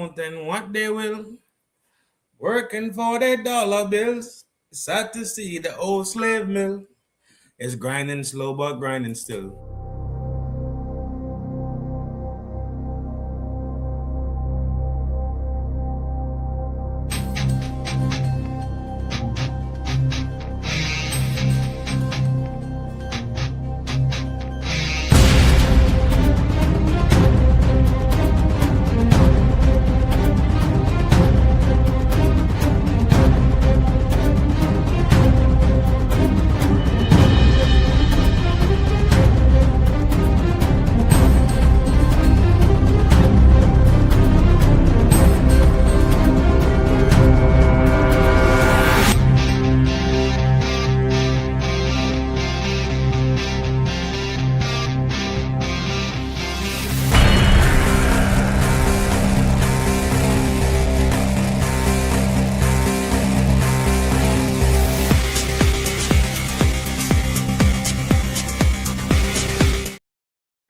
mountain what they will, working for their dollar bills. Sad to see the old slave mill is grinding slow but grinding still.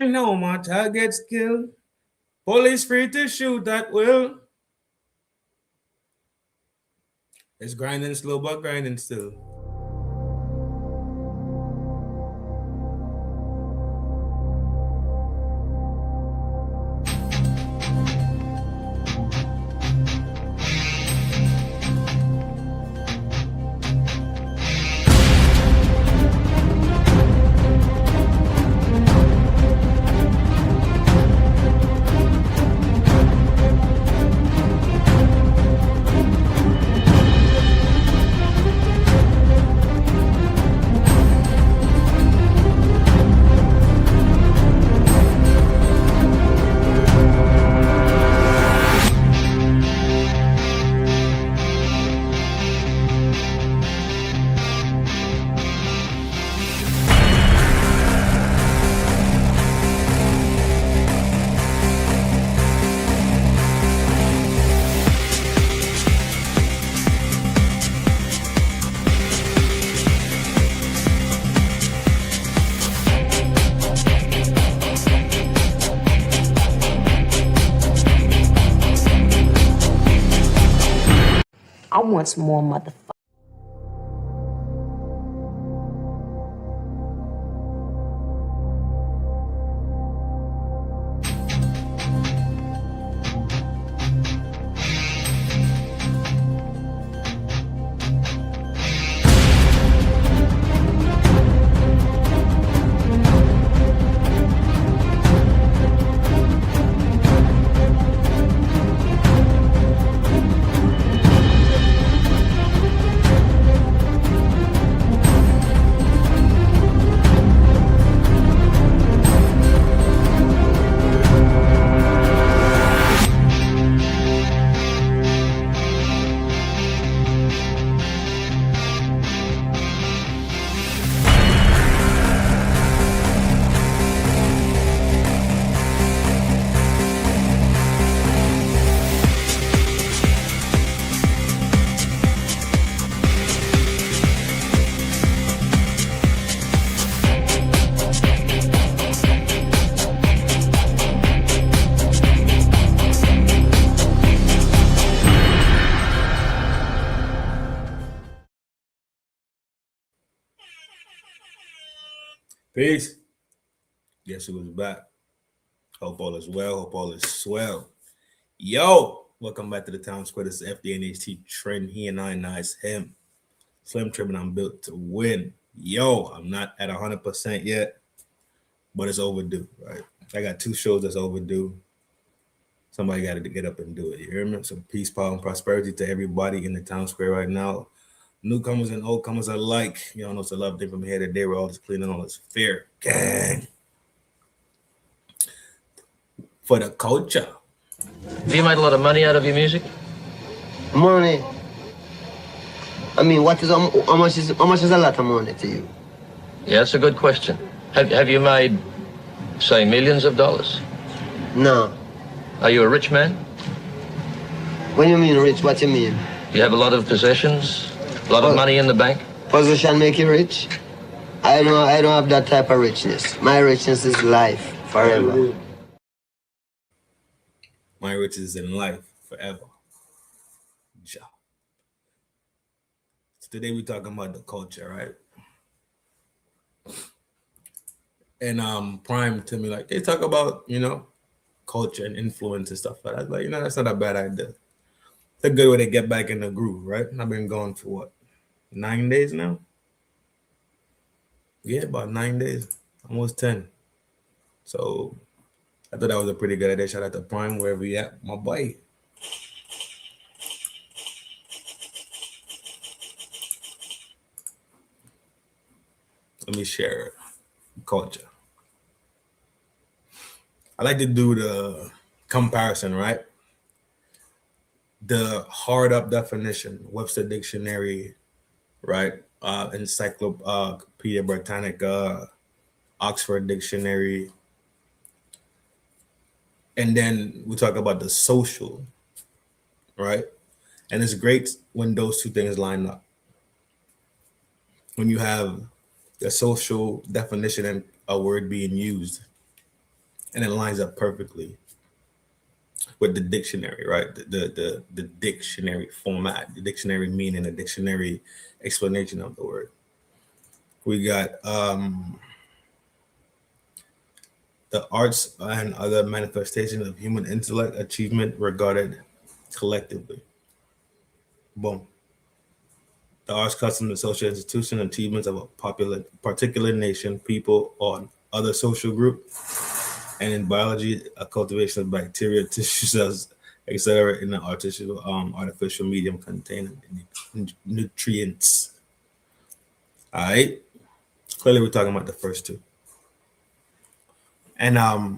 No more targets killed. Police free to shoot at will. It's grinding slow but grinding still. I want some more motherfuckers. Peace. Guess who is back? Hope all is well. Hope all is swell. Yo, welcome back to the town square. This is FDNHT Trend. He and I, nice him. Slim Trim, and I'm built to win. Yo, I'm not at 100% yet, but it's overdue, right? I got 2 shows that's overdue. Somebody got to get up and do it. You hear me? So peace, power, and prosperity to everybody in the town square right now. Newcomers and old comers alike. Y'all know it's a love thing from here to there. We're all just cleaning all this fear. Gang. For the culture. Have you made a lot of money out of your music? Money. I mean, how much is a lot of money to you? Yeah, that's a good question. Have you made, say, millions of dollars? No. Are you a rich man? When you mean rich, what you mean? You have a lot of possessions, a lot of money in the bank? Position make you rich? I don't have that type of richness. My richness is life, forever. My riches in life, forever. Ja. So today we're talking about the culture, right? And Prime to me, like, they talk about, culture and influence and stuff like that. Like, that's not a bad idea. It's a good way to get back in the groove, right? I've been going for what, 9 days now? Yeah, about 9 days, almost 10. So I thought that was a pretty good idea. Shout out to Prime, wherever you at, my boy. Let me share culture. I like to do the comparison, right? The hard up definition, Webster Dictionary, right? Encyclopedia Britannica, Oxford Dictionary. And then we talk about the social, right? And it's great when those two things line up. When you have the social definition and a word being used, and it lines up perfectly with the dictionary, right? The dictionary format, the dictionary meaning, the dictionary explanation of the word. We got the arts and other manifestations of human intellect achievement regarded collectively. Boom. The arts, customs, and social institution achievements of a particular nation, people, or other social group. And in biology, a cultivation of bacteria, tissue cells, etc., in an artificial medium containing nutrients. All right. Clearly, we're talking about the first two. And I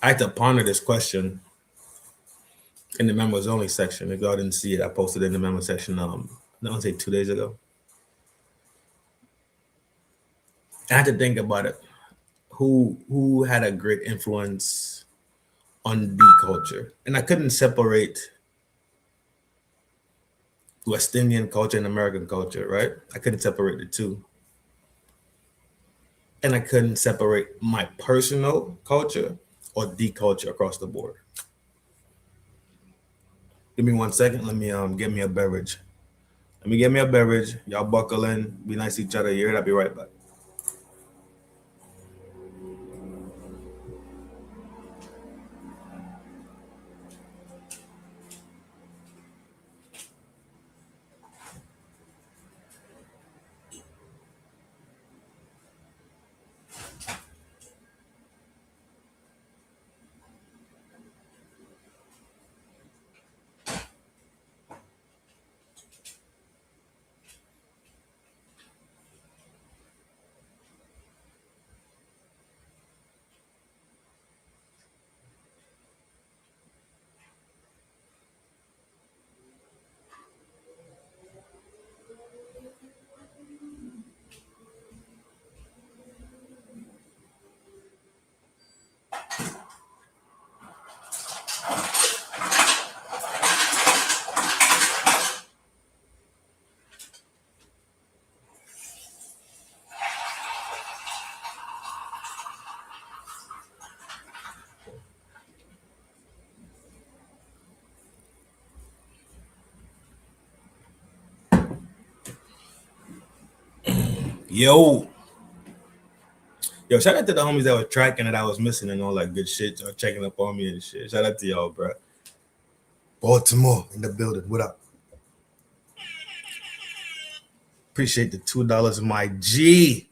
had to ponder this question in the members only section. If y'all didn't see it, I posted it in the members section. I want to say 2 days ago. I had to think about it. Who had a great influence on the culture? And I couldn't separate West Indian culture and American culture, right? I couldn't separate the two. And I couldn't separate my personal culture or the culture across the board. Give me 1 second. Let me get me a beverage. Let me get me a beverage. Y'all buckle in. Be nice to each other. Here, I'll be right back. Yo, shout out to the homies that were tracking it. I was missing and all that good shit. Y'all checking up on me and shit. Shout out to y'all, bro. Baltimore in the building. What up? Appreciate the $2, my G.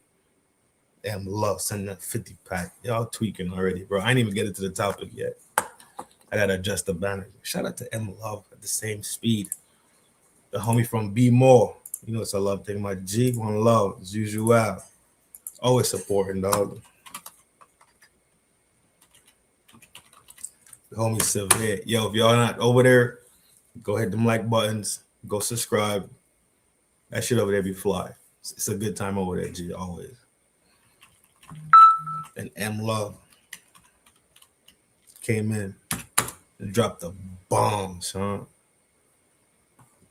Damn, love sending that 50 pack. Y'all tweaking already, bro. I ain't even get into the topic yet. I gotta adjust the banner. Shout out to M Love at the same speed. The homie from B More. You know it's a love thing. My G, one love as usual. Always supporting, dog. The homie Severe. Yo, if y'all not over there, go hit them like buttons. Go subscribe. That shit over there be fly. It's a good time over there, G, always. And M Love came in and dropped the bombs, huh?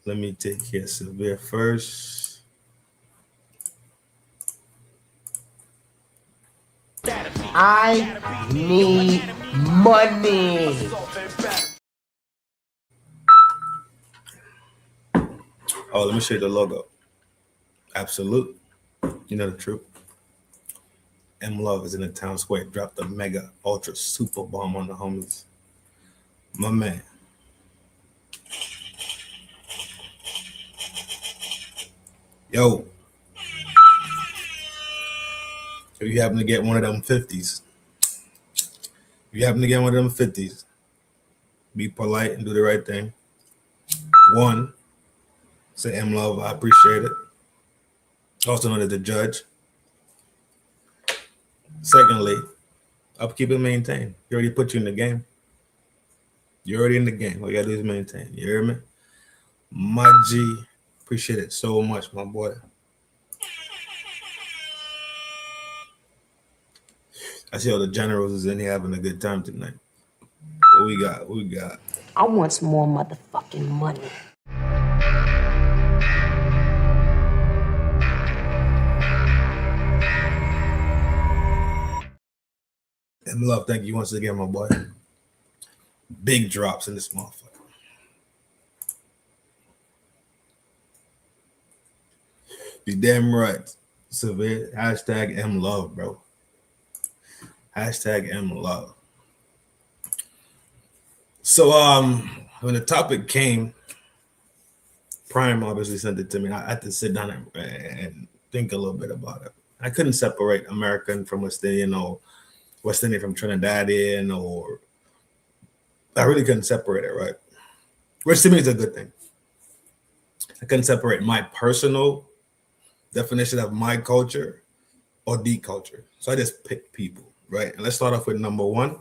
Let me take care of Severe first. That'll be I need money. Oh, let me show you the logo. Absolute. You know the truth. M Love is in the town square. Dropped a mega ultra super bomb on the homies. My man. Yo. If you happen to get one of them 50s, be polite and do the right thing. One, say M Love, I appreciate it. Also known as the judge. Secondly, upkeep and maintain. He already put you in the game. You're already in the game. All you gotta do is maintain. You hear me? My G, appreciate it so much, my boy. I see all the generals is in here having a good time tonight. What we got? I want some more motherfucking money. M Love, thank you once again, my boy. Big drops in this motherfucker. You damn right. Severe hashtag M Love, bro. Hashtag M Love. So when the topic came, Prime obviously sent it to me. I had to sit down and think a little bit about it. I couldn't separate American from West Indian or West Indian from Trinidadian, or I really couldn't separate it, right? Which to me is a good thing. I couldn't separate my personal definition of my culture or the culture. So I just picked people, right? And let's start off with number one.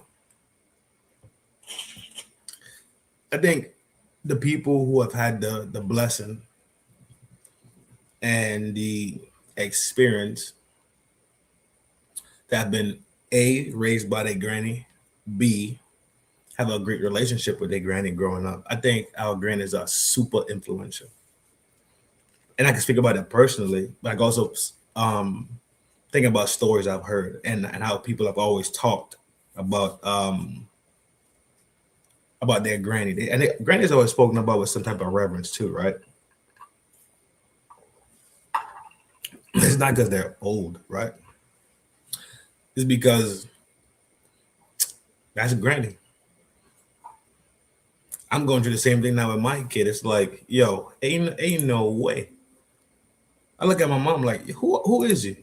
I think the people who have had the blessing and the experience that have been A, raised by their granny, B, have a great relationship with their granny growing up. I think our grannies are super influential. And I can speak about it personally, but I can also think about stories I've heard and how people have always talked about their granny. And granny's always spoken about with some type of reverence too, right? It's not because they're old, right? It's because that's a granny. I'm going through the same thing now with my kid. It's like, yo, ain't no way. I look at my mom like, who is you?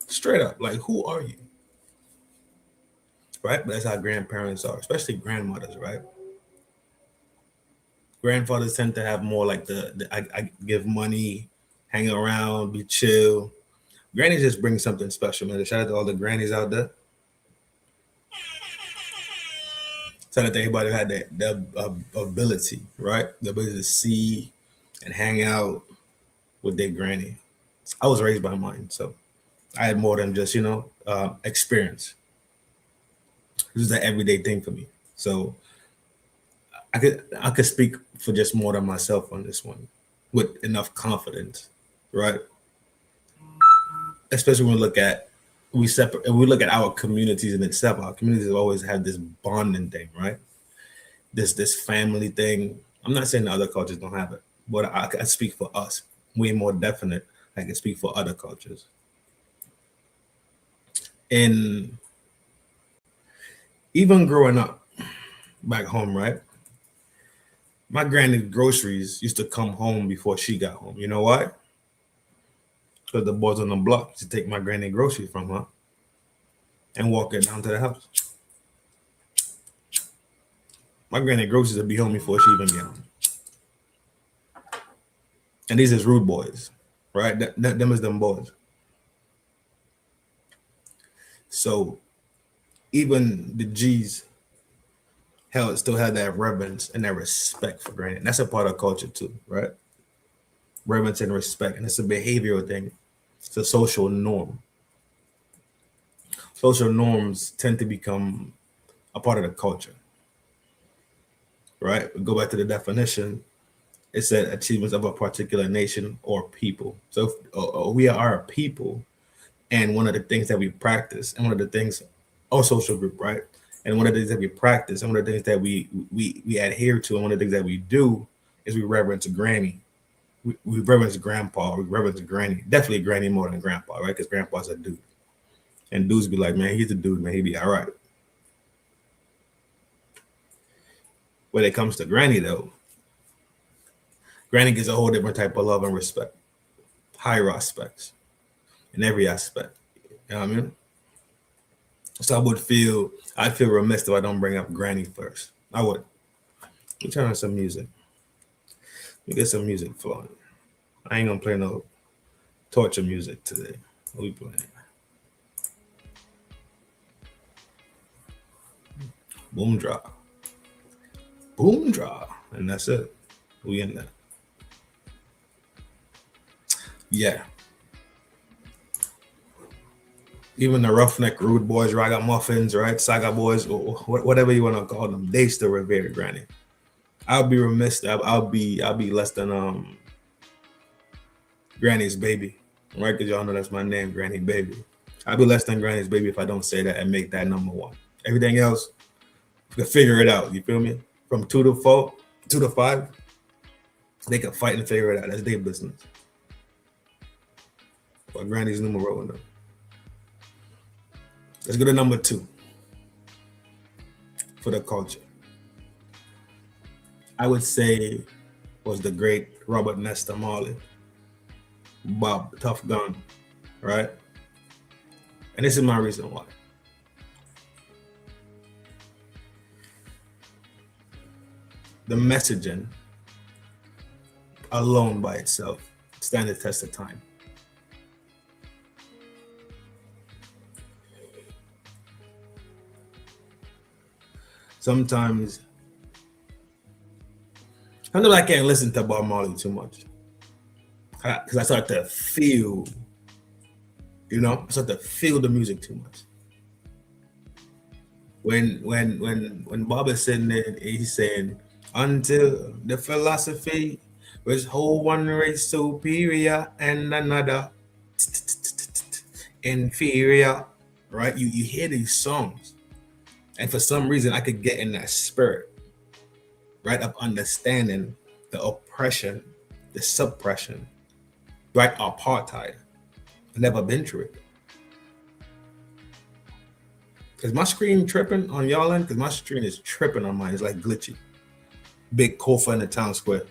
Straight up, like, who are you? Right? But that's how grandparents are, especially grandmothers, right? Grandfathers tend to have more like I give money, hang around, be chill. Grannies just bring something special, man. Shout out to all the grannies out there. Shout out to everybody who had that ability, right? The ability to see and hang out with their granny. I was raised by mine, so I had more than just experience. This is an everyday thing for me, so I could speak for just more than myself on this one with enough confidence, right? Especially when we look at our communities in itself. Our communities always have this bonding thing, right? This family thing. I'm not saying the other cultures don't have it, but I speak for us. Way more definite. I can speak for other cultures. And even growing up back home, right? My granny's groceries used to come home before she got home. You know why? Because the boys on the block used to take my granny groceries from her and walk it down to the house. My granny groceries would be home before she even get home. And these is rude boys, right? Them is them boys. So even the G's still had that reverence and that respect for granny. And that's a part of culture too, right? Reverence and respect. And it's a behavioral thing. It's a social norm. Social norms tend to become a part of the culture, right? We go back to the definition. It said achievements of a particular nation or people. So if we are a people, And one of the things that we practice, and one of the things, our social group, right? And one of the things that we practice, and one of the things that we adhere to, and one of the things that we do is we reverence Granny. We reverence Grandpa. We reverence Granny. Definitely Granny more than Grandpa, right? Because Grandpa's a dude, and dudes be like, man, he's a dude, man. He be all right. When it comes to Granny, though, Granny gets a whole different type of love and respect, high respects in every aspect. You know what I mean? So I'd feel remiss if I don't bring up Granny first. I would. Let me turn on some music. Let me get some music flowing. I ain't gonna play no torture music today. What we playing? Boom drop. Boom drop. And that's it. We in there. Yeah. Even the roughneck rude boys, ragamuffins, right? Saga boys, or whatever you want to call them, they still revere Granny. I'll be remiss. I'll be less than Granny's baby, right? Because y'all know that's my name, Granny Baby. I'll be less than Granny's baby if I don't say that and make that number one. Everything else, you can figure it out. You feel me? From 2 to 4, 2 to 5, they can fight and figure it out. That's their business. But Granny's numero uno. Let's go to number 2 for the culture. I would say was the great Robert Nesta Marley, Bob Tough Gun, right? And this is my reason why. The messaging alone by itself stand the test of time. Sometimes I can't listen to Bob Marley too much because I start to feel, I start to feel the music too much. When Bob is sitting there, he's saying, until the philosophy was whole one race superior and another inferior, right? You hear these songs, and for some reason I could get in that spirit, right, of understanding the oppression, the suppression, right, apartheid. I've never been through it. Is my screen tripping on y'all end? Because my screen is tripping on mine. It's like glitchy. Big Kofa in the town square.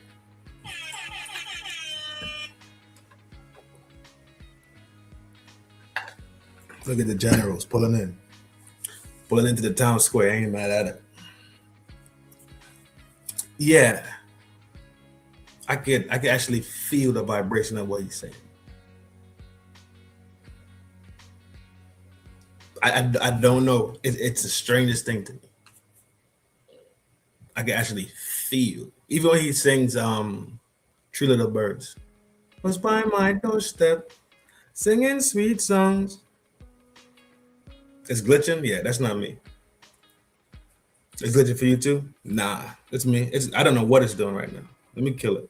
Look at the generals pulling into the town square. I ain't mad at it. Yeah, I could actually feel the vibration of what he's saying. I don't know. It's the strangest thing to me. I can actually feel, even when he sings Three Little Birds. Was by my doorstep, singing sweet songs. It's glitching? Yeah, that's not me. It's glitching for you too? Nah, it's me. I don't know what it's doing right now. Let me kill it.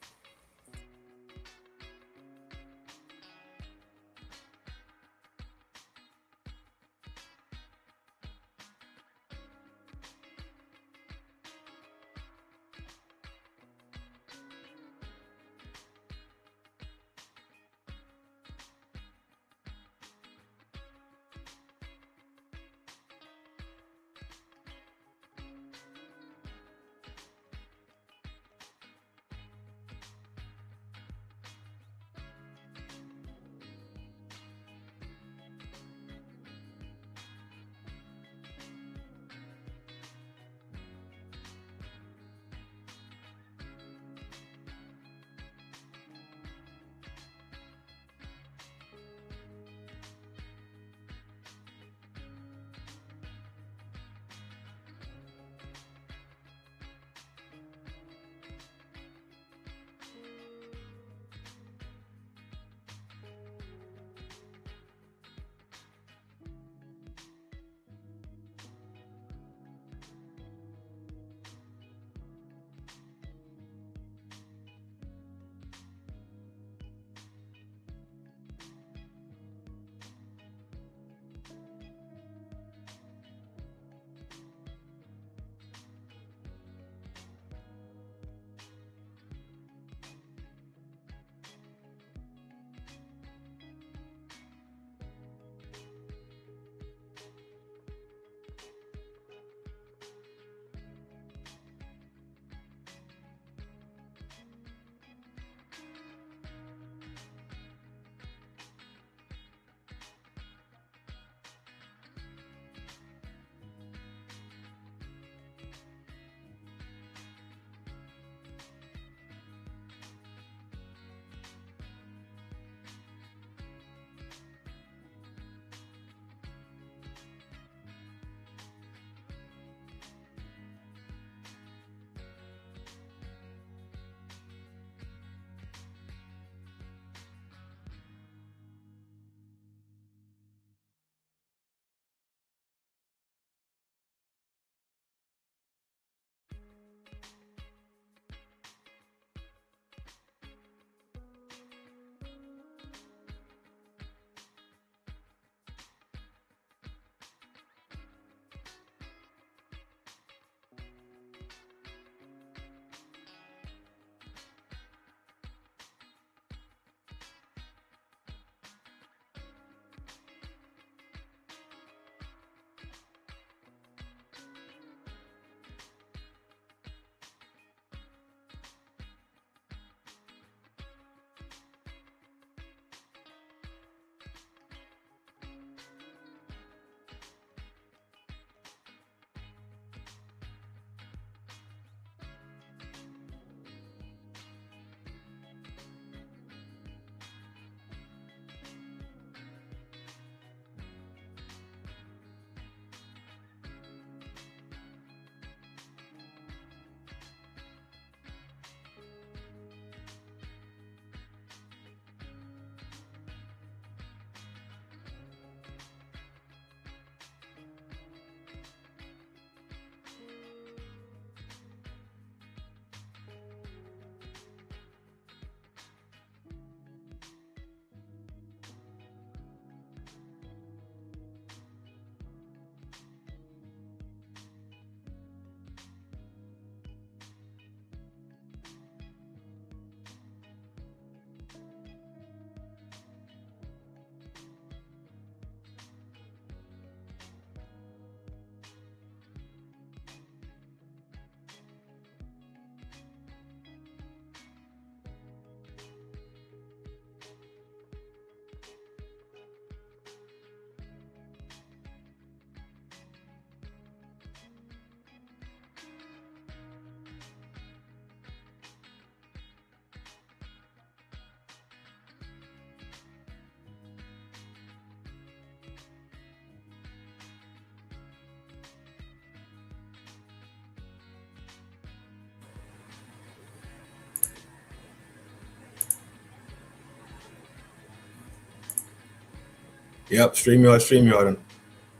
Yep, StreamYard,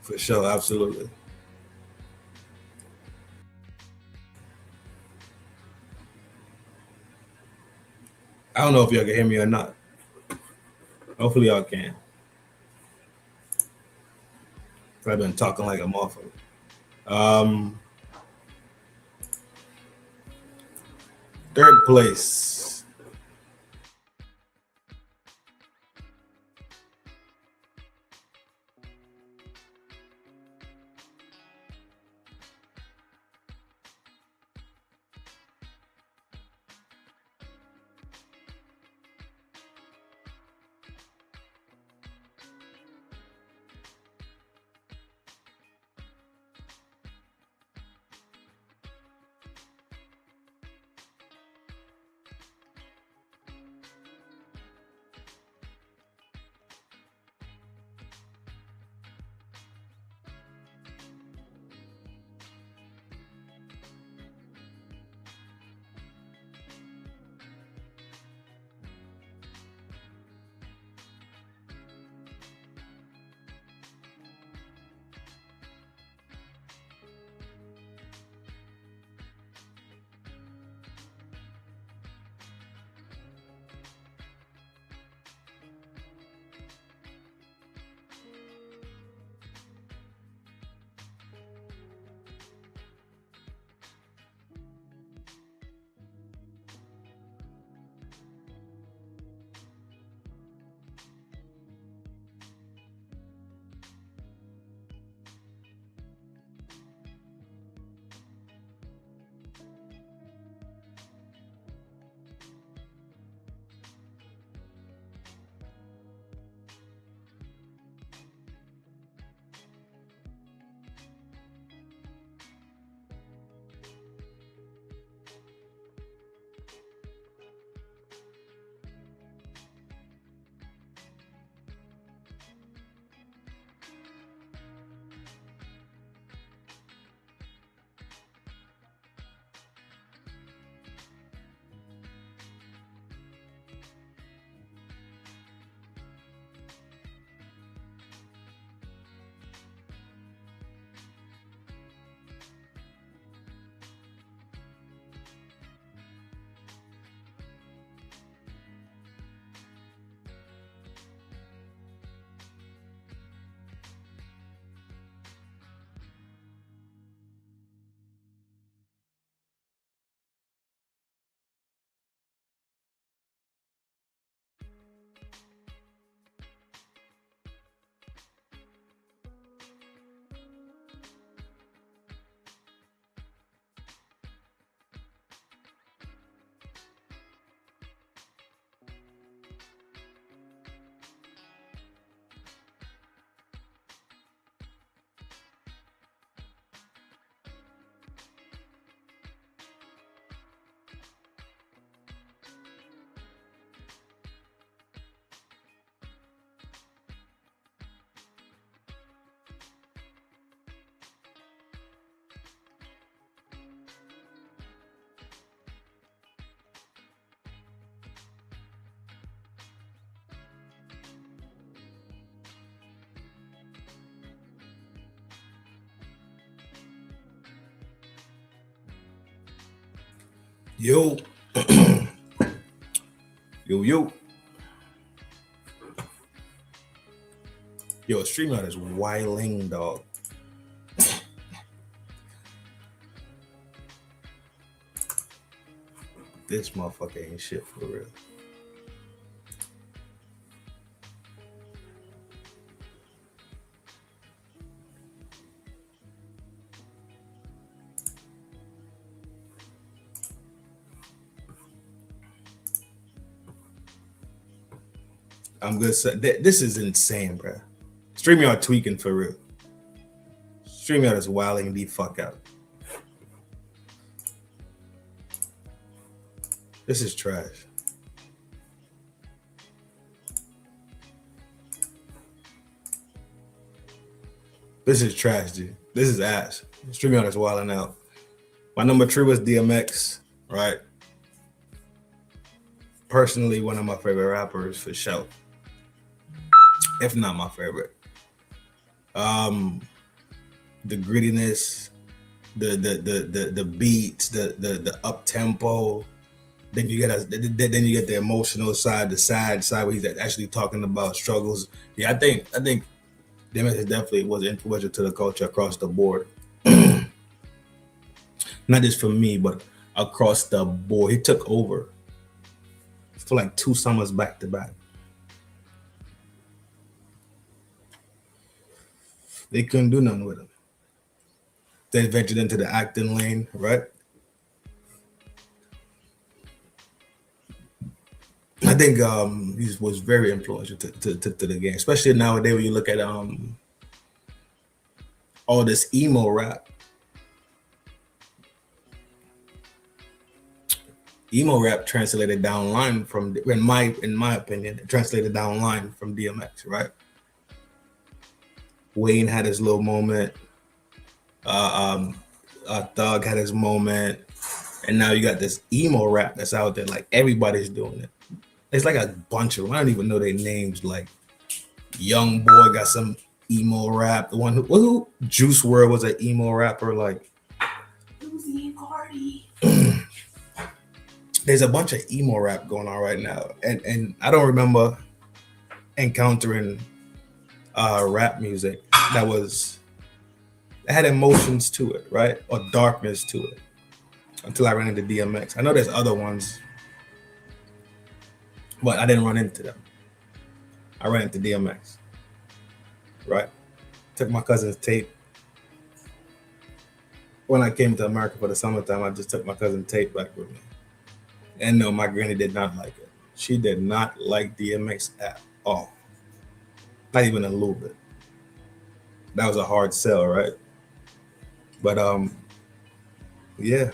for sure, absolutely. I don't know if y'all can hear me or not. Hopefully y'all can. I've been talking like a motherfucker. Third place. Yo. Yo. Yo, StreamYard is wilding, dog. This motherfucker ain't shit for real. I'm good. This is insane, bro. StreamYard tweaking for real. StreamYard is wilding the fuck out. This is trash. This is trash, dude. This is ass. StreamYard is wilding out. My number 3 was DMX, right? Personally, one of my favorite rappers for sure. If not my favorite. The grittiness, the beats, the up tempo. Then you get the emotional side, the sad side where he's actually talking about struggles. Yeah, I think DMX definitely was influential to the culture across the board. Not just for me, but across the board. He took over for like 2 summers back to back. They couldn't do nothing with him. They ventured into the acting lane, right? I think he was very influential to the game, especially nowadays when you look at all this emo rap. Emo rap translated down line from, in my opinion, it translated down line from DMX, right? Wayne had his little moment. Thug had his moment, and now you got this emo rap that's out there. Like everybody's doing it. It's like a bunch of them. I don't even know their names. Like Young Boy got some emo rap. The one who Juice WRLD was an emo rapper. Like there's a bunch of emo rap going on right now, and I don't remember encountering rap music that had emotions to it, right, or darkness to it, until I ran into DMX. I know there's other ones, but I didn't run into them. I ran into DMX, right? Took my cousin's tape. When I came to America for the summertime, I just took my cousin's tape back with me. And no, my granny did not like it. She did not like DMX at all. Not even a little bit. That was a hard sell, right? But yeah.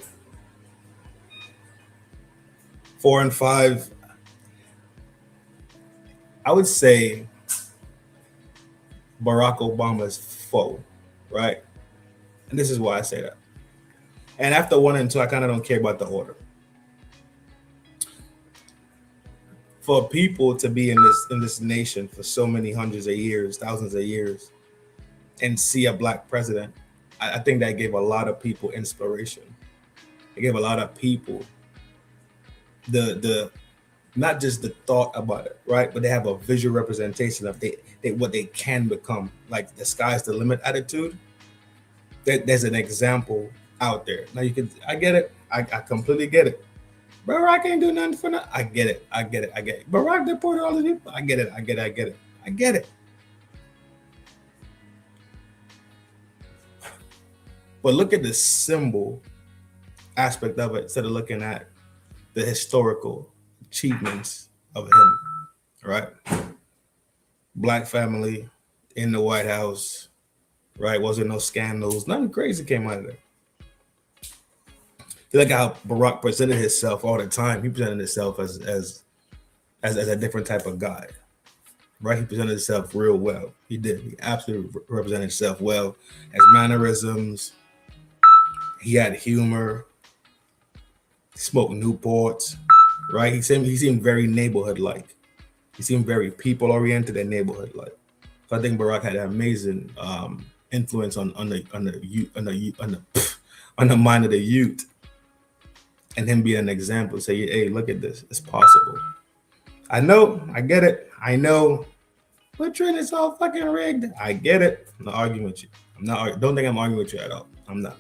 4 and 5. I would say Barack Obama's foe, right? And this is why I say that. And after 1 and 2, I kind of don't care about the order. For people to be in this nation for so many hundreds of years, thousands of years, and see a black president, I think that gave a lot of people inspiration. It gave a lot of people the not just the thought about it, right? But they have a visual representation of what they can become. Like the sky's the limit attitude. There's an example out there. Now I get it. I completely get it. Barack ain't do nothing for nothing. I get it. Barack deported all the people. I get it. But look at the symbol aspect of it instead of looking at the historical achievements of him, right? Black family in the White House, right? Wasn't no scandals. Nothing crazy came out of there. You look at how Barack presented himself all the time. He presented himself as a different type of guy, right? He presented himself real well. He did. He absolutely represented himself well. His mannerisms. He had humor. He smoked Newports, right? He seemed very neighborhood-like. He seemed very people-oriented and neighborhood-like. So I think Barack had an amazing influence on the mind of the youth. And him being an example, say, hey, look at this. It's possible. I know. I get it. I know. But Trent, it's all fucking rigged. I get it. I'm not arguing with you. Don't think I'm arguing with you at all. I'm not.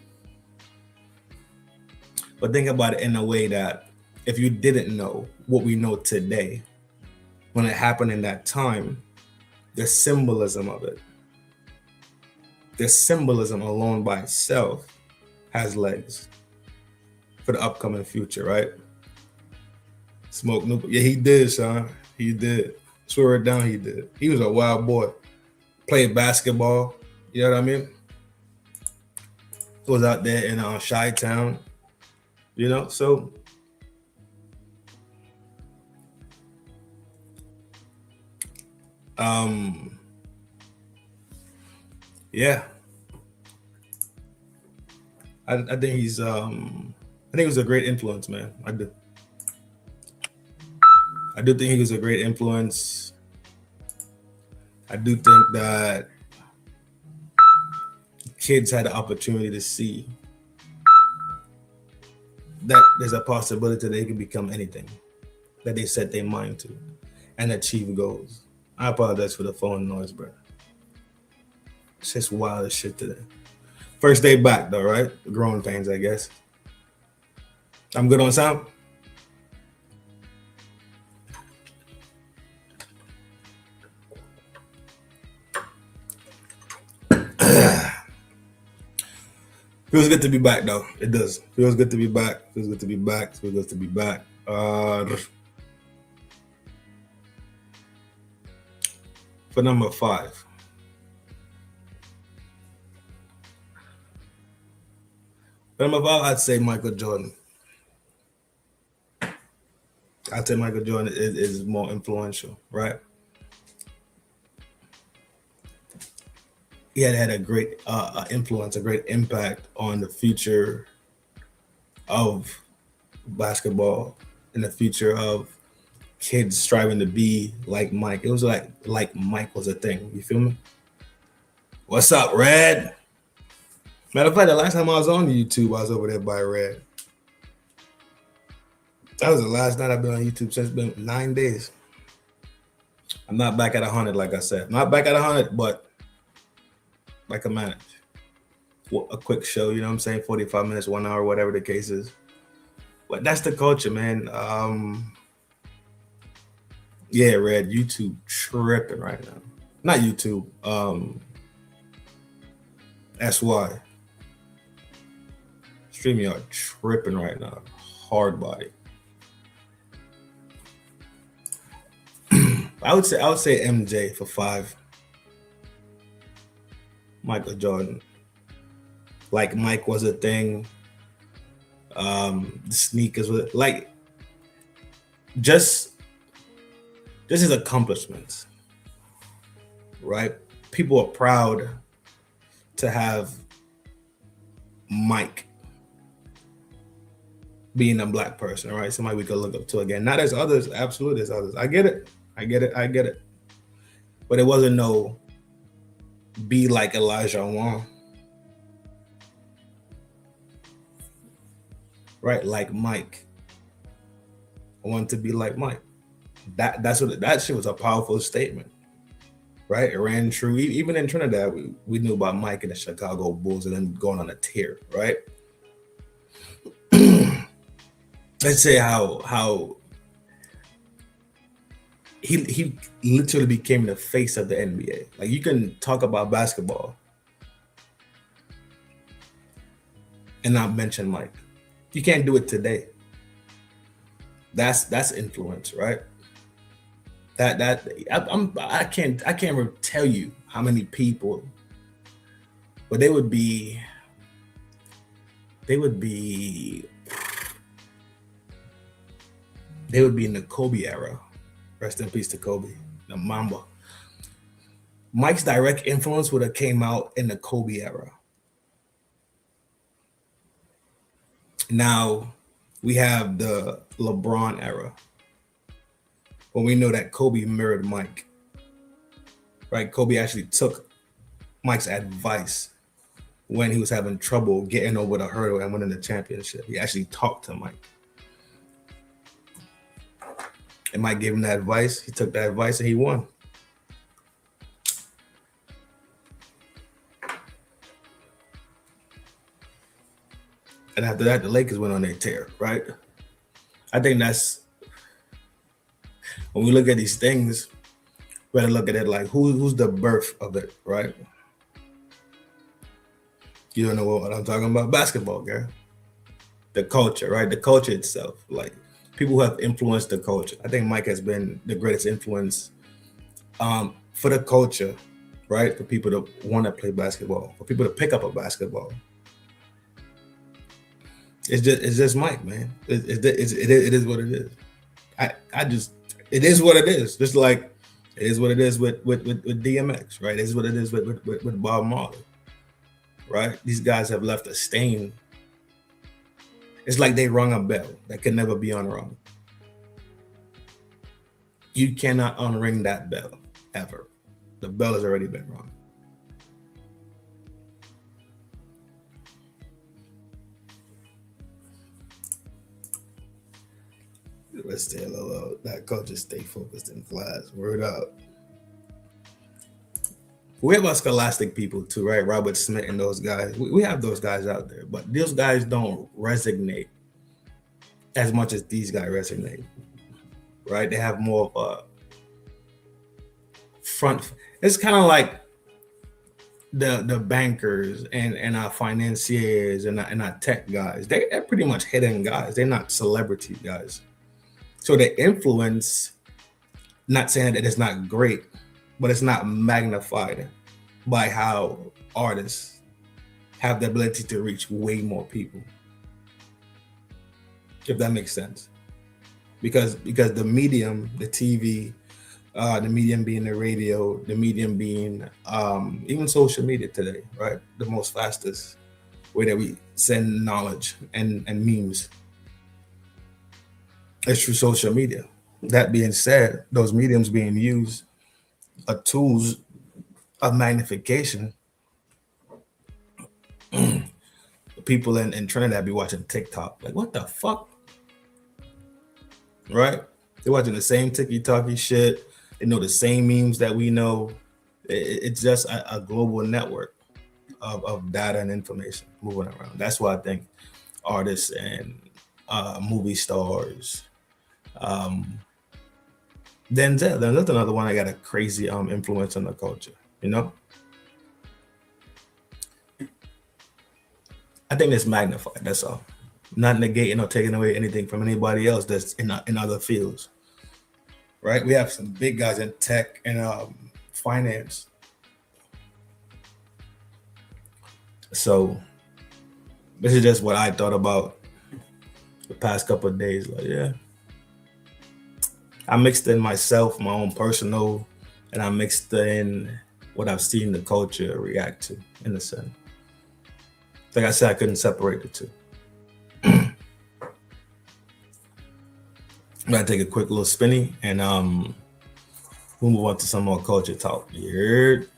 But think about it in a way that if you didn't know what we know today, when it happened in that time, the symbolism of it, the symbolism alone by itself has legs for the upcoming future, right? Smoke Newport. Yeah, he did, son. He did. Swear it down, he did. He was a wild boy. Played basketball. You know what I mean? Was out there in Chi-Town. You know, so yeah. I think he's I think he was a great influence, man. I do think he was a great influence. I do think that kids had the opportunity to see that there's a possibility they can become anything that they set their mind to and achieve goals. I apologize for the phone noise, bro. It's just wild as shit today. First day back though, right? Growing pains, I guess. I'm good on sound. Feels good to be back though. It does. Feels good to be back. Feels good to be back. Feels good to be back. For number 5. For number 5, I'd say Michael Jordan. I'd say Michael Jordan is more influential, right? He had a great influence, a great impact on the future of basketball and the future of kids striving to be like Mike. It was like Mike was a thing. You feel me? What's up, Red? Matter of fact, the last time I was on YouTube, I was over there by Red. That was the last night I've been on YouTube since. It's been 9 days. I'm not back at 100, like I said. Not back at 100, but I can manage. A quick show, you know what I'm saying? 45 minutes, 1 hour, whatever the case is. But that's the culture, man. Yeah, Red, YouTube tripping right now. Not YouTube. SY. StreamYard tripping right now. Hard body. I would say MJ for 5. Michael Jordan. Like Mike was a thing. The sneakers were like just his accomplishments. Right? People are proud to have Mike being a black person, right? Somebody we could look up to again. Not as others, absolutely as others. I get it. But it wasn't no be like Elijah Wan. Right? Like Mike. I want to be like Mike. That shit was a powerful statement. Right? It ran true. Even in Trinidad, we knew about Mike and the Chicago Bulls and then going on a tear, right? Let's say how he literally became the face of the NBA. Like, you can talk about basketball and not mention Mike. You can't do it today. That's influence, right? I can't tell you how many people, but they would be in the Kobe era. Rest in peace to Kobe, the Mamba. Mike's direct influence would have came out in the Kobe era. Now we have the LeBron era. When we know that Kobe mirrored Mike, right? Kobe actually took Mike's advice when he was having trouble getting over the hurdle and winning the championship. He actually talked to Mike. And Mike gave him that advice. He took that advice and he won. And after that, the Lakers went on their tear, right? I think that's, when we look at these things, we gotta look at it like who's the birth of it, right? You don't know what I'm talking about? Basketball, girl. The culture, right? The culture itself. Like, people who have influenced the culture. I think Mike has been the greatest influence for the culture, right? For people to want to play basketball, for people to pick up a basketball. It's just Mike, man. It is what it is. It is what it is. Just like it is what it is with DMX, right? It is what it is with Bob Marley, right? These guys have left a stain. It's like they rung a bell that could never be unrung. You cannot unring that bell ever. The bell has already been rung. Let's stay a little. That culture stay focused in class. Word up. We have our scholastic people too, right? Robert Smith and those guys. We have those guys out there, but those guys don't resonate as much as these guys resonate, right? They have more of a front. It's kind of like the bankers and our financiers and our tech guys. They're pretty much hidden guys. They're not celebrity guys. So the influence, not saying that it's not great, but it's not magnified by how artists have the ability to reach way more people. If that makes sense. Because the medium, the TV, the medium being the radio, the medium being even social media today, right? The most fastest way that we send knowledge and memes is through social media. That being said, those mediums being used are tools of magnification. People in Trinidad be watching TikTok. Like, what the fuck? Right? They're watching the same ticky-tacky shit. They know the same memes that we know. It's just a global network of data and information moving around. That's why I think artists and movie stars, Denzel's another one that got a crazy influence on the culture. You know, I think it's magnified. That's all. Not negating or taking away anything from anybody else that's in other fields. Right? We have some big guys in tech and finance. So this is just what I thought about the past couple of days. Like, yeah, I mixed in myself, my own personal, and I mixed in what I've seen the culture react to in a sense. Like I said, I couldn't separate the two. I'm gonna take a quick little spinny and we'll move on to some more culture talk. You heard?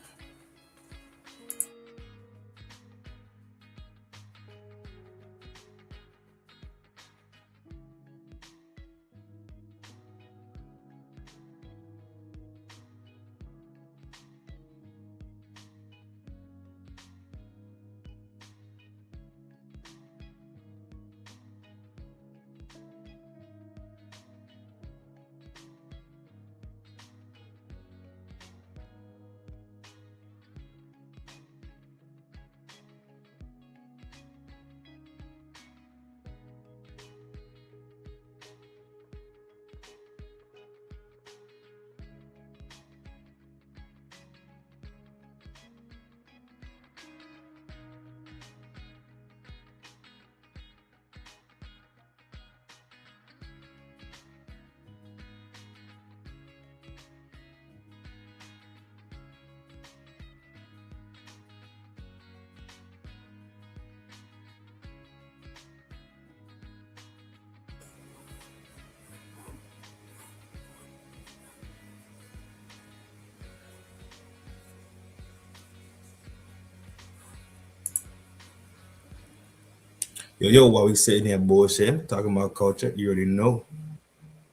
Yo, while we sitting here bullshitting, talking about culture, you already know.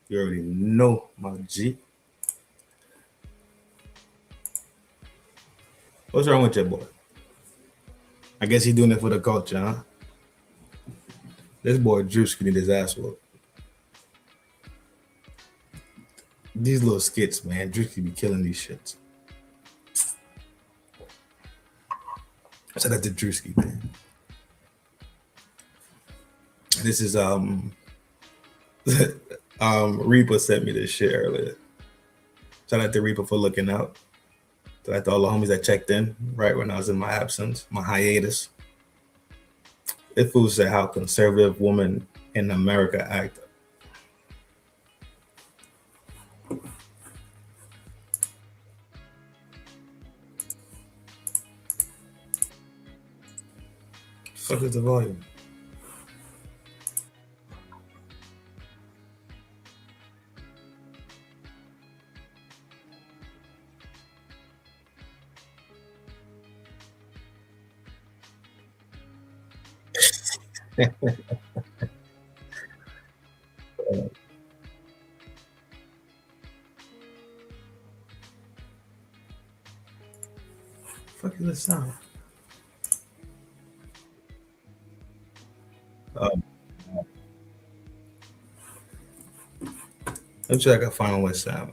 You already know, my G. What's wrong with your boy? I guess he's doing it for the culture, huh? This boy Drewski need his ass whooped. These little skits, man. Drewski be killing these shits. So that's the Drewski, man. This is Reaper sent me this shit earlier. Shout out to Reaper for looking out. Shout out to all the homies that checked in right when I was in my absence, my hiatus. This fool said how conservative women in America act. Fuck is the volume? fuck is this sound? Let's see if I can find what sound.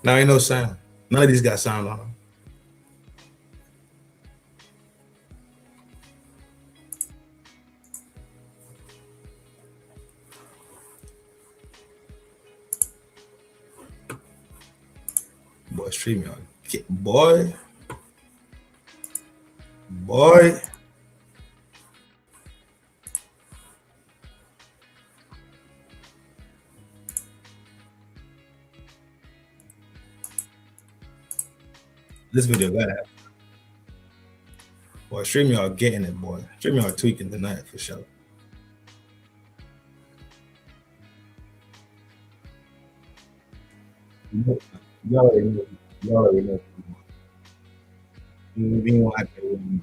Now ain't no sound. None of these got sound on them. Boy, stream y'all. Boy. This video gotta happen. Boy, stream y'all getting it, boy. Stream y'all tweaking tonight for sure. Y'all already know. Y'all already know. We won't have to.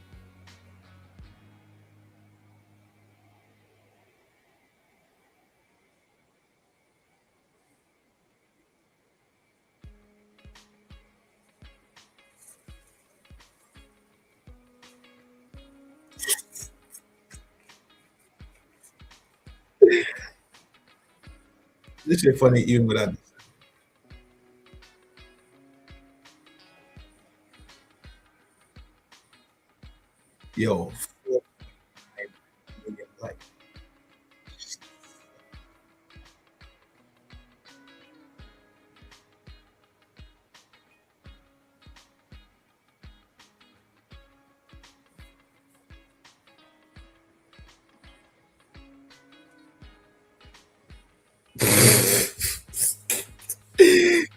This shit funny even without this. Yo, like,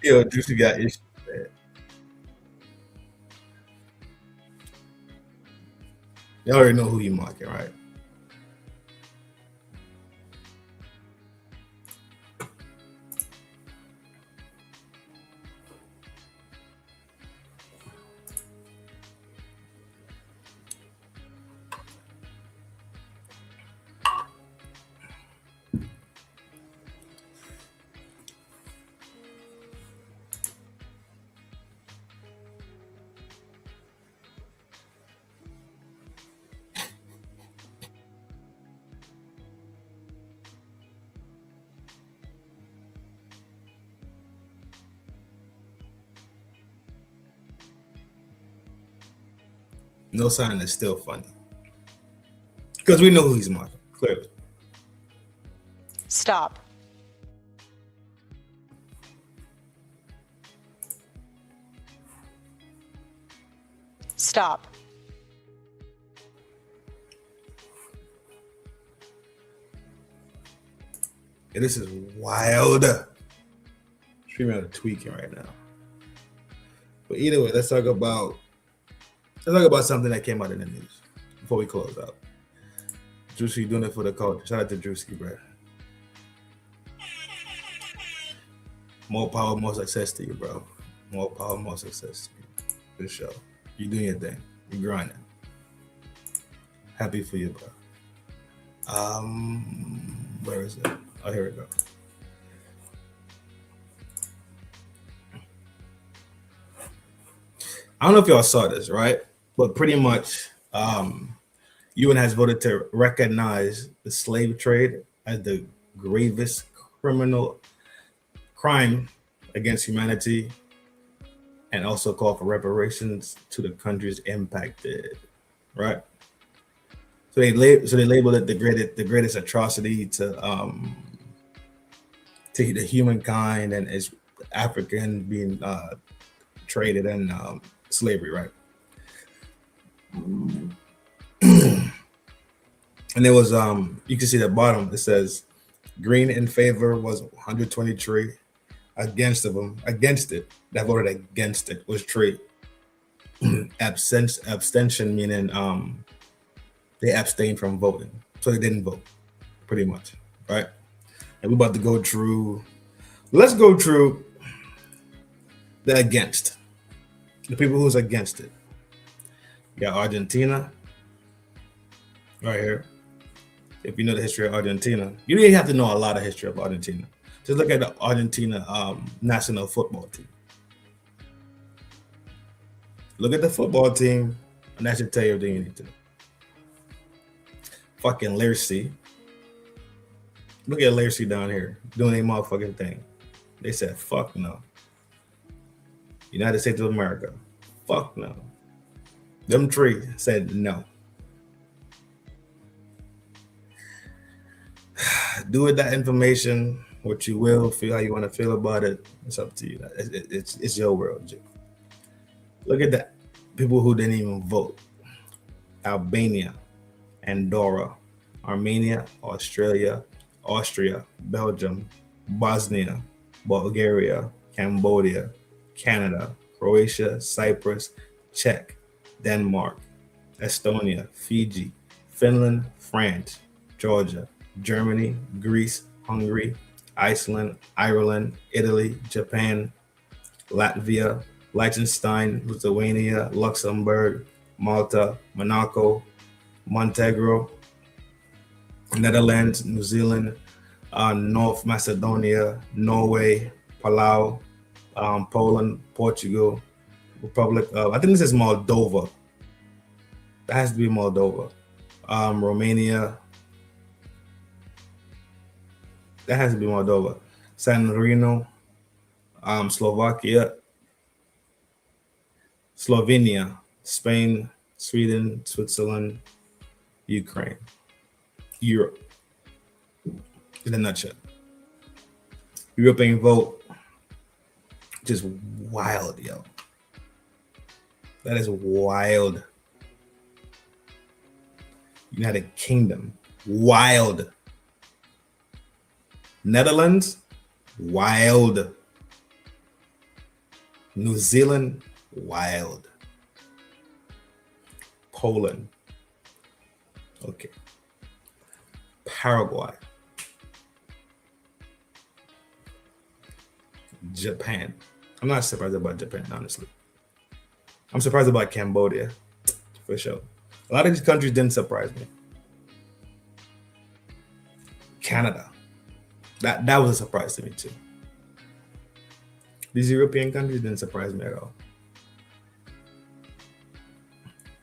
yo, Juicy got issues, man. Y'all already know who you mocking, right? No sign is still funny. Because we know who he's mocking, clearly. Stop. Stop. And this is wild. Streaming on tweaking right now. But either way, let's talk about something that came out in the news before we close out. Juicy doing it for the culture. Shout out to Juicy, bro. More power, more success to you, bro. More power, more success to you. For sure. You doing your thing. You grinding. Happy for you, bro. Where is it? Oh, here we go. I don't know if y'all saw this, right? But pretty much, UN has voted to recognize the slave trade as the gravest criminal crime against humanity, and also call for reparations to the countries impacted. Right? So they labeled it the greatest atrocity to the humankind, and is African being traded in slavery, right? And there was you can see the bottom, it says green in favor was 123, against it that voted against it was trade. Abstention meaning they abstained from voting, so they didn't vote, pretty much, right? And we're about to go through, let's go through the against, the people who's against it. You got Argentina right here, If you know the history of Argentina, you didn't have to know a lot of history of Argentina. Just look at the Argentina national football team. Look at the football team, and that should tell you everything you need to know. Fucking Lacey. Look at Lacey down here doing a motherfucking thing. They said, fuck no. United States of America. Fuck no. Them three said no. Do with that information what you will, feel how you want to feel about it. It's up to you. It's your world, Jim. Look at that. People who didn't even vote. Albania, Andorra, Armenia, Australia, Austria, Belgium, Bosnia, Bulgaria, Cambodia, Canada, Croatia, Cyprus, Czech, Denmark, Estonia, Fiji, Finland, France, Georgia, Germany, Greece, Hungary, Iceland, Ireland, Italy, Japan, Latvia, Liechtenstein, Lithuania, Luxembourg, Malta, Monaco, Montenegro, Netherlands, New Zealand, North Macedonia, Norway, Palau, Poland, Portugal, Republic of, I think this is Moldova. That has to be Moldova. Romania. That has to be Moldova. San Marino, Slovakia, Slovenia, Spain, Sweden, Switzerland, Ukraine, Europe. In a nutshell. European vote, just wild, yo. That is wild. United Kingdom, wild. Netherlands, wild. New Zealand, wild. Poland, okay. Paraguay, Japan. I'm not surprised about Japan, honestly. I'm surprised about Cambodia, for sure. A lot of these countries didn't surprise me. Canada, that was a surprise to me too. These European countries didn't surprise me at all.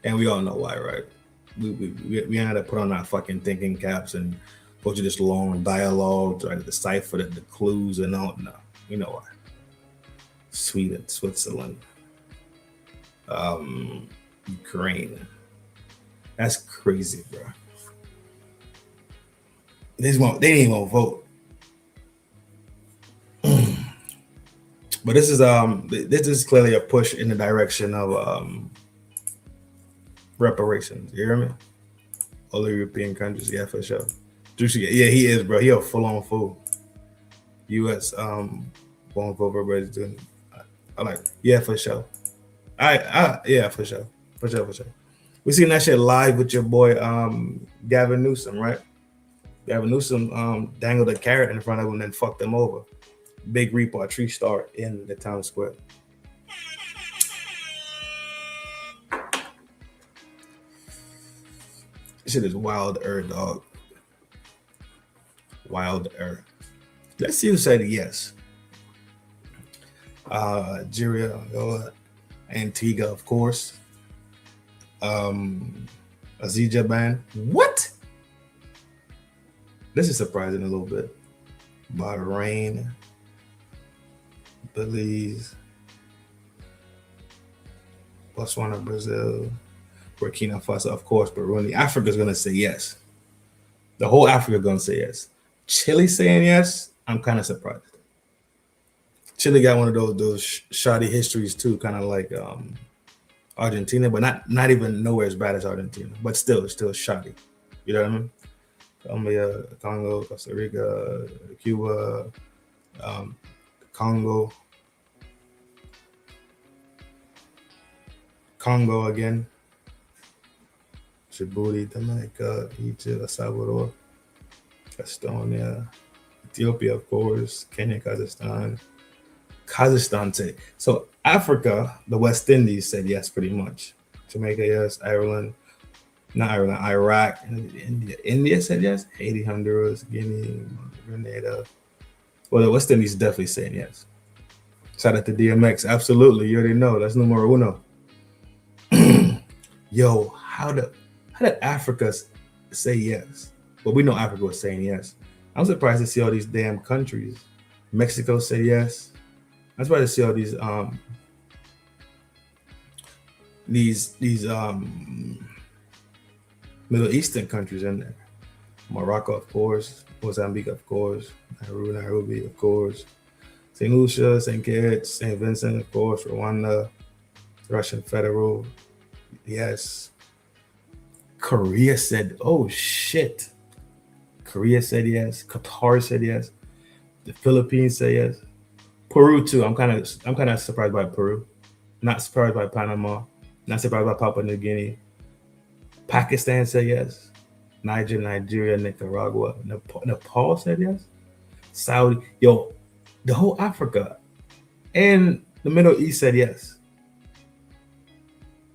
And we all know why, right? We had to put on our fucking thinking caps and go through this long dialogue, try to decipher the clues and all. No, we know why. Sweden, Switzerland, Ukraine. That's crazy, bro. They didn't even want to vote. But this is clearly a push in the direction of reparations. You hear me? All the European countries, yeah, for sure. Yeah, he is, bro. He a full-on fool. U.S. won't vote for president. I like, yeah, for sure. Yeah, for sure. For sure. We seen that shit live with your boy Gavin Newsom, right? Gavin Newsom dangled a carrot in front of him and then fucked him over. Big repartee start in the town square. This shit is wild dog. Wild Let's see who said yes. Algeria, Antigua, of course. Azerbaijan. What? This is surprising a little bit. Bahrain, Belize, Botswana, Brazil, Burkina Faso, of course, Burundi. Africa's gonna say yes. The whole Africa gonna say yes. Chile saying yes, I'm kind of surprised. Chile got one of those shoddy histories too, kind of like Argentina, but not even nowhere as bad as Argentina, but still shoddy. You know what I mean? Colombia, Congo, Costa Rica, Cuba, Congo again, Djibouti, Dominica, Egypt, El Salvador, Estonia, Ethiopia, of course, Kenya, Kazakhstan said. So Africa, the West Indies said yes, pretty much. Jamaica, yes. Ireland, Not Ireland, Iraq, India. India said yes. Haiti, Honduras, Guinea, Grenada. Well, the West Indies definitely saying yes. Shout out to DMX. Absolutely. You already know. That's numero uno. Yo, how did Africa say yes? Well, we know Africa was saying yes. I'm surprised to see all these damn countries. Mexico said yes. I'm surprised to see all these Middle Eastern countries in there. Morocco, of course. Mozambique, of course. Nairobi, of course. St. Lucia, St. Kitts, St. Vincent, of course. Rwanda, Russian Federal. Yes. Korea said, oh shit. Korea said yes. Qatar said yes. The Philippines said yes. Peru too. I'm kind of surprised by Peru. Not surprised by Panama. Not surprised by Papua New Guinea. Pakistan said yes. Nigeria, Nicaragua, Nepal said yes. Saudi, yo, the whole Africa and the Middle East said yes.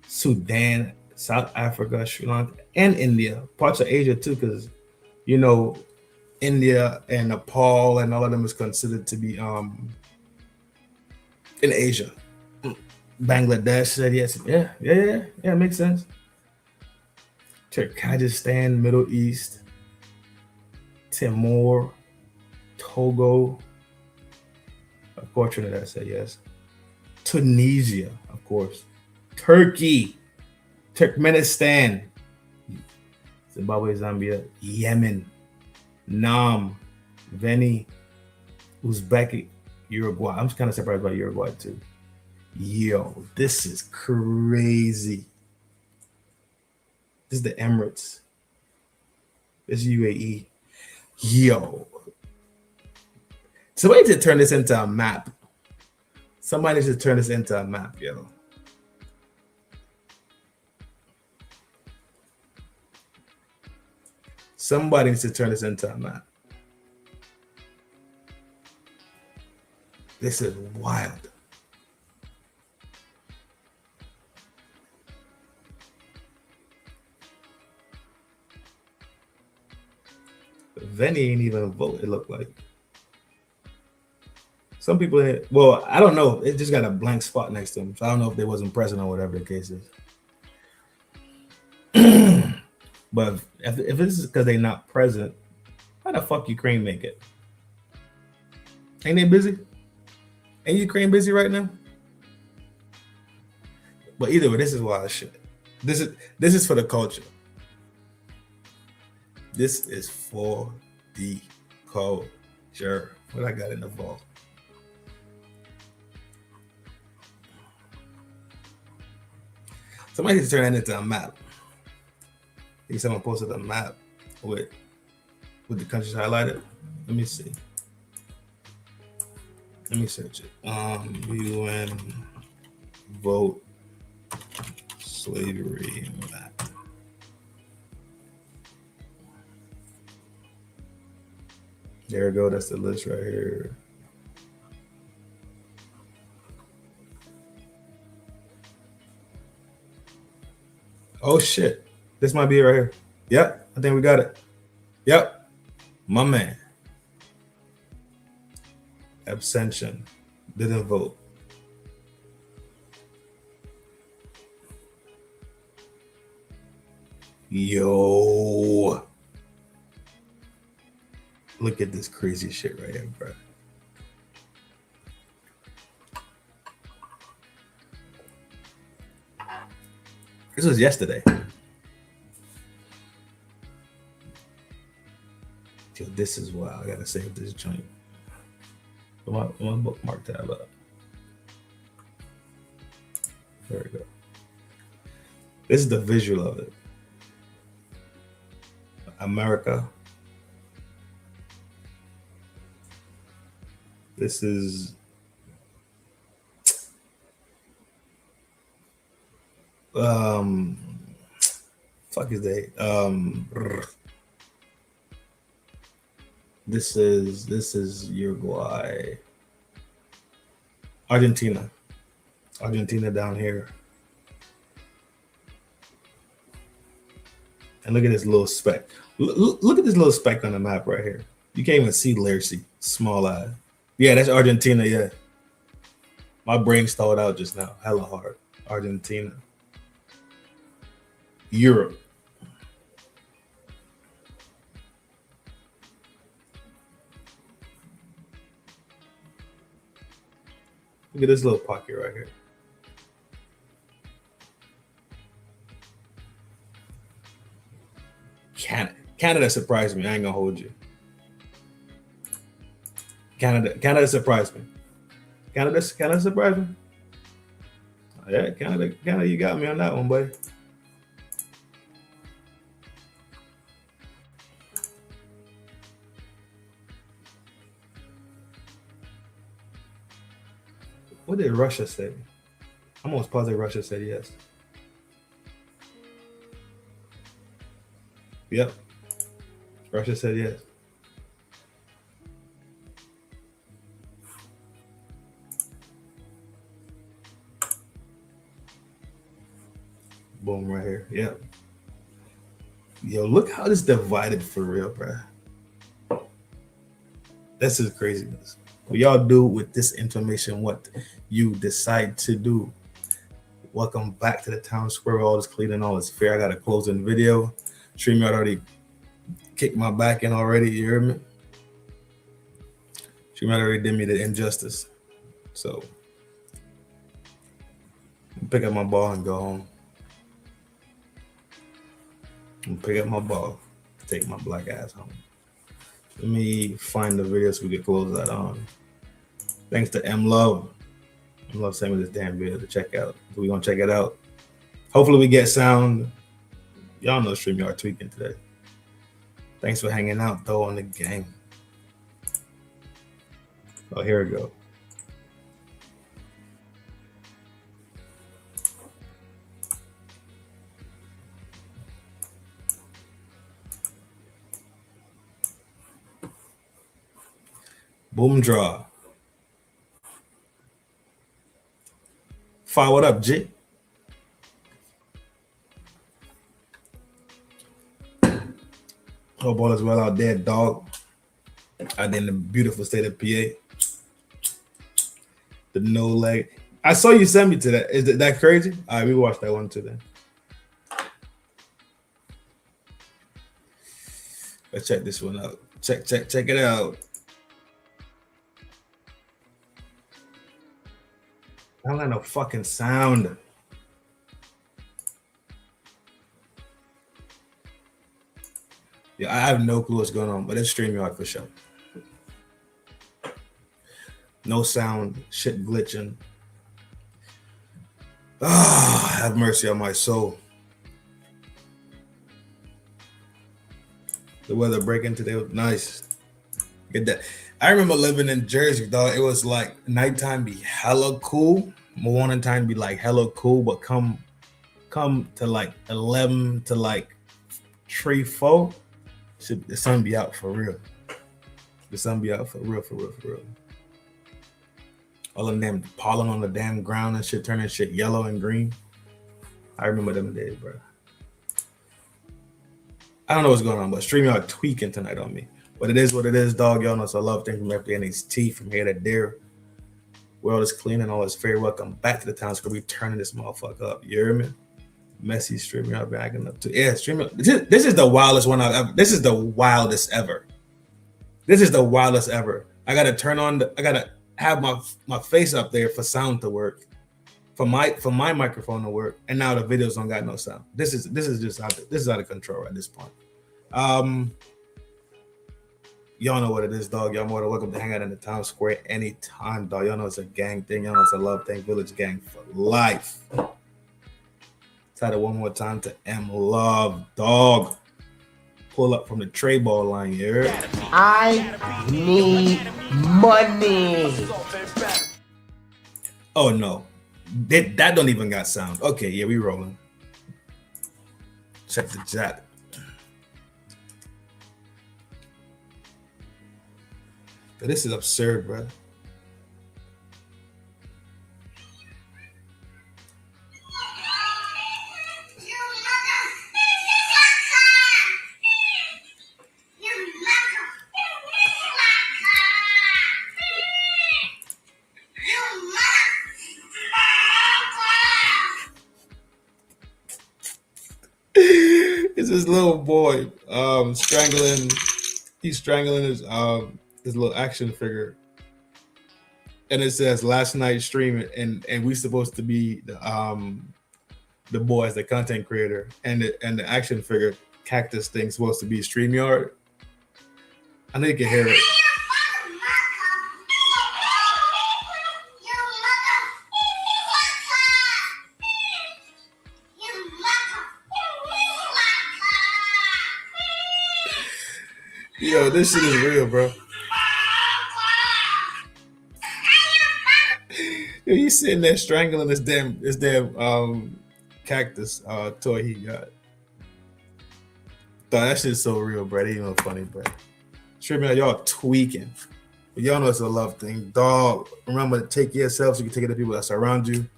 Sudan, South Africa, Sri Lanka, and India, parts of Asia too, because you know India and Nepal and all of them is considered to be in Asia. Bangladesh said yes. Yeah, makes sense. Turkmenistan, Middle East, Timor, Togo, of course Trinidad said yes. Tunisia, of course. Turkey, Turkmenistan, Zimbabwe, Zambia, Yemen, Nam, Veni, Uzbek, Uruguay. I'm kind of surprised by Uruguay too. Yo, this is crazy. This is the Emirates. This is UAE. Yo. Somebody should turn this into a map. Somebody should turn this into a map, yo. Somebody needs to turn this into a map. This is wild. Veni ain't even vote, it looked like. Some people, well, I don't know. It just got a blank spot next to him. So I don't know if they wasn't present or whatever the case is. But if this is because they're not present, how the fuck Ukraine make it? Ain't they busy? Ain't Ukraine busy right now? But either way, this is wild shit. This is for the culture. This is for the culture. What I got in the vault. Somebody needs to turn that into a map. I think someone posted a map with the countries highlighted. Let me see. Let me search it. UN vote slavery map. There we go. That's the list right here. Oh shit. This might be it right here. Yep. I think we got it. Yep. My man. Abstention. Didn't vote. Yo. Look at this crazy shit right here, bro. This was yesterday. Yo, this is wild. I gotta save this joint. My bookmark tab up. There we go. This is the visual of it. America. This is fuck is they this is Uruguay, Argentina down here. And look at this little speck. Look at this little speck on the map right here. You can't even see Liercy. Small eye. Yeah, that's Argentina. Yeah. My brain stalled out just now. Hella hard. Argentina. Europe. Look at this little pocket right here. Canada surprised me. I ain't gonna hold you. Canada surprised me. Canada surprised me. Yeah, Canada, you got me on that one, buddy. What did Russia say? I'm almost positive Russia said yes. Yep. Russia said yes. Boom, right here. Yep. Yo, look how this divided for real, bro. This is craziness. What y'all do with this information, what you decide to do. Welcome back to the town square. All is clean and all is fair. I got a closing video. StreamYard already kicked my back in already. You hear me? StreamYard already did me the injustice. So pick up my ball and go home. And pick up my ball, take my black ass home. Let me find the video so we can close that on. Thanks to M Love. M Love sent me this damn video to check out. So we're gonna check it out. Hopefully we get sound. Y'all know StreamYard tweaking today. Thanks for hanging out though on the game. Oh, here we go. Boom draw. Fire, what up, G? Hope all is well out there, dog. Out in the beautiful state of PA. The no leg. I saw you send me to that. Is that crazy? All right, we watched that one too then. Let's check this one out. Check it out. I don't got no fucking sound. Yeah, I have no clue what's going on, but it's StreamYard for sure. No sound, shit glitching. Ah, have mercy on my soul. The weather breaking today was nice. Get that. I remember living in Jersey, dog. It was like nighttime be hella cool, morning time be like hella cool, but come to like 11 to like 3, 4, the sun be out for real. The sun be out for real. All of them pollen on the damn ground and shit, turning shit yellow and green. I remember them days, bro. I don't know what's going on, but StreamYard tweaking tonight on me. But it is what it is, dog. Y'all know it's a love thing from FDNHT, from here to there. World is clean and all is fair. Welcome back to the town square. We turning this motherfucker up. You hear me? Messy StreamYard backing up to StreamYard. This is the wildest one I've ever. This is the wildest ever. This is the wildest ever. I gotta turn on. I gotta have my face up there for sound to work, for my microphone to work, and now the videos don't got no sound. This is just out of control at this point. Y'all know what it is, dog. Y'all more than welcome to hang out in the town square anytime, dog. Y'all know it's a gang thing. Y'all know it's a love thing. Village gang for life. Try it one more time to M Love, dog. Pull up from the tray ball line here. I need money. Oh no, that don't even got sound. Okay, yeah, we rolling. Check the chat. But this is absurd, bro. this little boy strangling. He's strangling his little action figure, and it says last night streaming, and we supposed to be the boy as the content creator, and the action figure cactus thing supposed to be StreamYard. I know you can hear it. Yo, this shit is real, bro. Yo, he's sitting there strangling this damn cactus toy he got. Thought that shit's so real, bro. It ain't even funny, bro. StreamYard, y'all tweaking. But y'all know it's a love thing, dog. Remember to take yourself so you can take care of the people that surround you.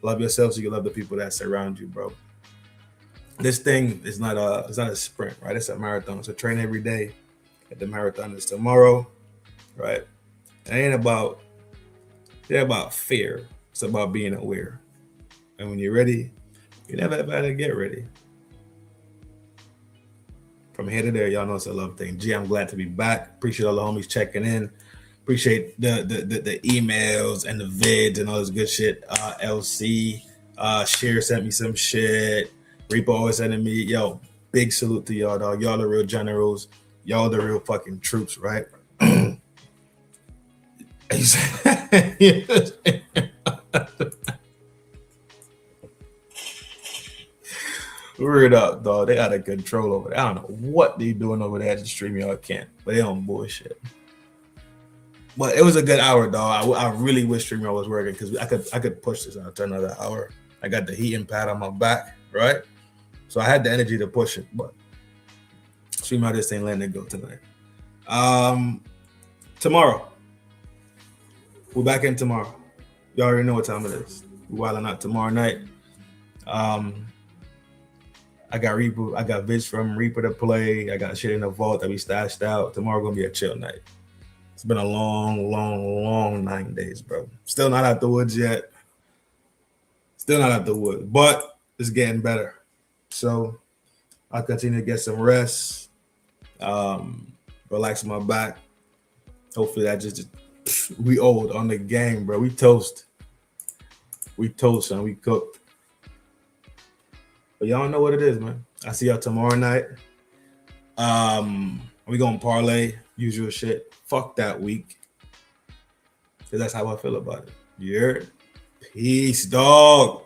Love yourself so you can love the people that surround you, bro. This thing is not a sprint, right? It's a marathon. So train every day. The marathon is tomorrow, right? It ain't about fear. It's about being aware. And when you're ready, you never ever to get ready. From here to there, y'all know it's a love thing. G, I'm glad to be back. Appreciate all the homies checking in. Appreciate the emails and the vids and all this good shit. LC, Sheer sent me some shit. Reaper always sending me, yo, big salute to y'all, dog. Y'all the real generals. Y'all the real fucking troops, right? Word up, dog. They out of control over there. I don't know what they doing over there at the StreamYard camp, but they on bullshit. But it was a good hour, dog. I really wish StreamYard was working because I could push this out to another hour. I got the heating pad on my back, right? So I had the energy to push it, but StreamYard just ain't letting it go tonight. Tomorrow. We're back in tomorrow. You already know what time it is. We're wilding out tomorrow night. I got vids from Reaper to play. I got shit in the vault that we stashed out. Tomorrow gonna be a chill night. It's been a long 9 days, bro. Still not out the woods yet. But it's getting better. So I'll continue to get some rest. Relax my back. Hopefully that just we old on the game, bro. We toast and we cooked. But y'all know what it is, man. I see y'all tomorrow night. We gonna parlay, usual shit. Fuck that week. Cause that's how I feel about it. You heard? Peace, dog.